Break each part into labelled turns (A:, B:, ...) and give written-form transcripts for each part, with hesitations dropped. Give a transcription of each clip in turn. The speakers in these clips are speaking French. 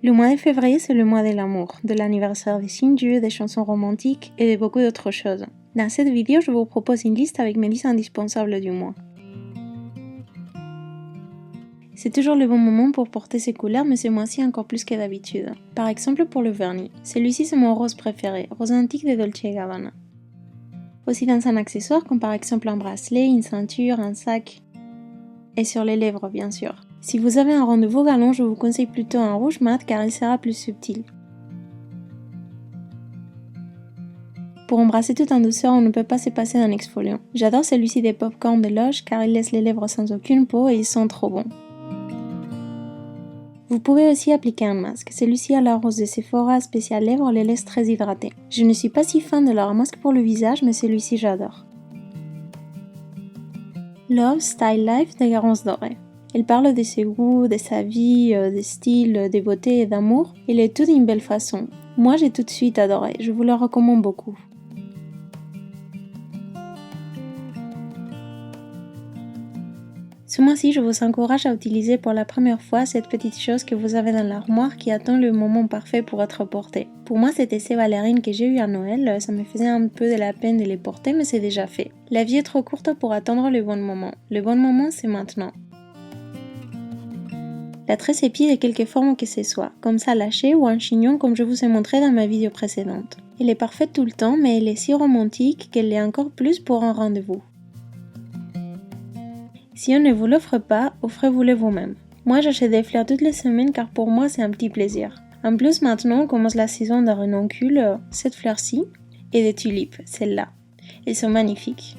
A: Le mois de février, c'est le mois de l'amour, de l'anniversaire des signes d'yeux, des chansons romantiques et de beaucoup d'autres choses. Dans cette vidéo, je vous propose une liste avec mes listes indispensables du mois. C'est toujours le bon moment pour porter ces couleurs, mais ce mois-ci encore plus que d'habitude. Par exemple pour le vernis. Celui-ci c'est mon rose préféré, rose antique de Dolce & Gabbana. Aussi dans un accessoire comme par exemple un bracelet, une ceinture, un sac. Et sur les lèvres bien sûr. Si vous avez un rendez-vous galant, je vous conseille plutôt un rouge mat car il sera plus subtil. Pour embrasser tout en douceur, on ne peut pas se passer d'un exfoliant. J'adore celui-ci des Popcorn de Lush car il laisse les lèvres sans aucune peau et ils sont trop bons. Vous pouvez aussi appliquer un masque. Celui-ci à la rose de Sephora spécial lèvres les laisse très hydratés. Je ne suis pas si fan de leur masque pour le visage, mais celui-ci j'adore. Love Style Life de Garance Doré. Elle parle de ses goûts, de sa vie, de style, de beauté et d'amour. Elle est tout d'une belle façon. Moi j'ai tout de suite adoré, je vous le recommande beaucoup. Ce mois-ci, je vous encourage à utiliser pour la première fois cette petite chose que vous avez dans l'armoire qui attend le moment parfait pour être portée. Pour moi, c'était ces ballerines que j'ai eues à Noël, ça me faisait un peu de la peine de les porter, mais c'est déjà fait. La vie est trop courte pour attendre le bon moment. Le bon moment, c'est maintenant. La tresse est pied de quelque forme que ce soit, comme ça lâché ou un chignon comme je vous ai montré dans ma vidéo précédente. Elle est parfaite tout le temps, mais elle est si romantique qu'elle l'est encore plus pour un rendez-vous. Si on ne vous l'offre pas, offrez-vous-le vous-même. Moi j'achète des fleurs toutes les semaines car pour moi c'est un petit plaisir. En plus maintenant commence la saison de renoncules, cette fleur-ci, et des tulipes, celle-là. Elles sont magnifiques.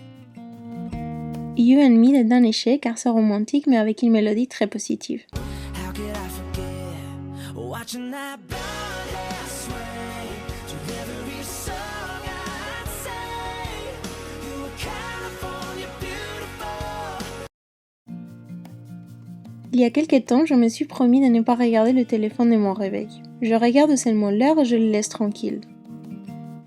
A: You and Me de Dan Eche car c'est romantique mais avec une mélodie très positive. Il y a quelques temps, je me suis promis de ne pas regarder le téléphone de mon réveil. Je regarde seulement l'heure et je le laisse tranquille.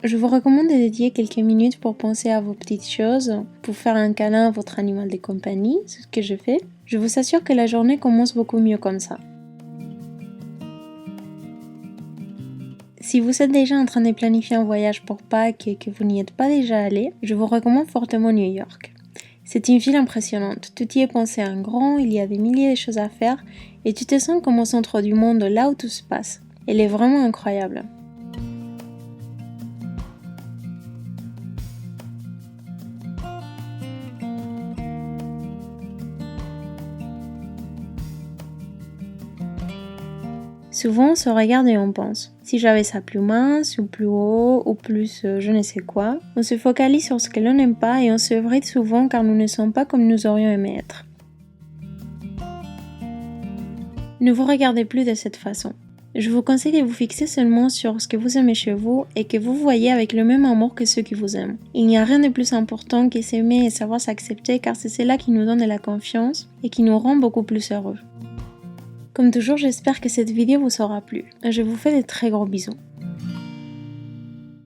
A: Je vous recommande de dédier quelques minutes pour penser à vos petites choses, pour faire un câlin à votre animal de compagnie, c'est ce que je fais. Je vous assure que la journée commence beaucoup mieux comme ça. Si vous êtes déjà en train de planifier un voyage pour Pâques et que vous n'y êtes pas déjà allé, je vous recommande fortement New York. C'est une ville impressionnante, tout y est pensé en grand, il y a des milliers de choses à faire et tu te sens comme au centre du monde là où tout se passe. Elle est vraiment incroyable. Souvent on se regarde et on pense, si j'avais ça plus mince ou plus haut ou plus je ne sais quoi, on se focalise sur ce que l'on n'aime pas et on se bride souvent car nous ne sommes pas comme nous aurions aimé être. Ne vous regardez plus de cette façon. Je vous conseille de vous fixer seulement sur ce que vous aimez chez vous et que vous voyez avec le même amour que ceux qui vous aiment. Il n'y a rien de plus important que s'aimer et savoir s'accepter car c'est cela qui nous donne de la confiance et qui nous rend beaucoup plus heureux. Comme toujours, j'espère que cette vidéo vous aura plu. Je vous fais de très gros bisous.